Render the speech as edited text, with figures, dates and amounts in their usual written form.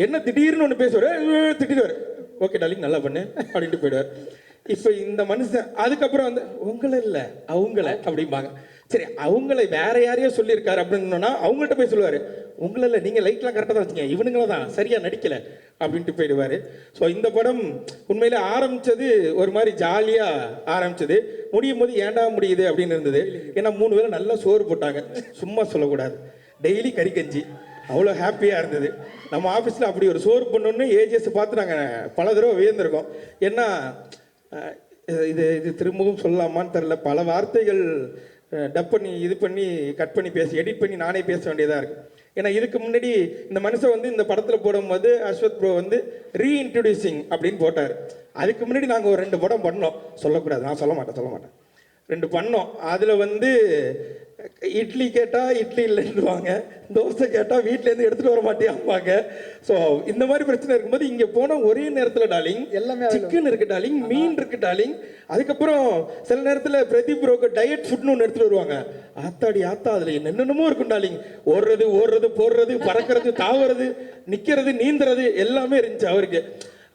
என்ன திடீர்னு ஒன்று பேசுவார், திட்டிடுவார். ஓகே டார்லிங் நல்லா பண்ணு அப்படின்ட்டு போயிடுவார். இப்போ இந்த மனுஷன் அதுக்கப்புறம் வந்து உங்களை இல்லை அவங்கள அப்படிம்பாங்க. சரி அவங்கள வேற யாரையோ சொல்லியிருக்காரு அப்படின்னா அவங்கள்ட்ட போய் சொல்லுவார், உங்களை இல்லை நீங்கள் லைட்லாம் கரெக்டாக தான் வச்சுங்க, இவனுங்கள தான் சரியாக நடிக்கலை அப்படின்ட்டு போயிடுவார். ஸோ இந்த படம் உண்மையிலே ஆரம்பித்தது ஒரு மாதிரி ஜாலியாக ஆரம்பிச்சது, முடியும் போது ஏண்டா முடியுது அப்படின்னு இருந்தது. ஏன்னா 3 வேளை நல்லா சோறு போட்டாங்க, சும்மா சொல்லக்கூடாது, டெய்லி கறி கஞ்சி, அவ்வளோ ஹாப்பியாக இருந்தது. நம்ம ஆஃபீஸில் அப்படி ஒரு சோறு பண்ணணுன்னு ஏஜிஎஸ் பார்த்து நாங்கள் பல தடவை வியந்திருக்கோம். ஏன்னா இது திரும்பவும் சொல்லலாமான்னு தெரில, பல வார்த்தைகள் டப் பண்ணி இது பண்ணி கட் பண்ணி எடிட் பண்ணி நானே பேச வேண்டியதாக இருக்குது. ஏன்னா இதுக்கு முன்னாடி இந்த மனுஷன் வந்து இந்த படத்தில் போடும்போது அஸ்வத் ப்ரோ வந்து ரீஇன்ட்ரடியூசிங் அப்படின்னு போட்டார். அதுக்கு முன்னாடி நாங்கள் ஒரு 2 படம் பண்ணோம், சொல்லக்கூடாது, நான் சொல்ல மாட்டேன் 2 பண்ணோம். அதில் வந்து இட்லி கேட்டால் இட்லி இல்லைன்னுவாங்க, தோசை கேட்டால் வீட்டிலேருந்து எடுத்துகிட்டு வர மாட்டேம்பாங்க. ஸோ இந்த மாதிரி பிரச்சனை இருக்கும்போது இங்கே போனால் ஒரே நேரத்தில் டார்லிங் எல்லாமே சிக்கன் இருக்குது டார்லிங், மீன் இருக்குது டார்லிங், அதுக்கப்புறம் சில நேரத்தில் பிரதீப் ப்ரோக்கு டயட் ஃபுட்னு ஒன்று எடுத்துகிட்டு வருவாங்க. ஆத்தாடி ஆத்தா அதில் என்னென்னமோ இருக்கும் டார்லிங், ஓடுறது போடுறது பறக்கிறது தாவுறது நிற்கிறது நீந்துறது எல்லாமே இருந்துச்சு அவருக்கு.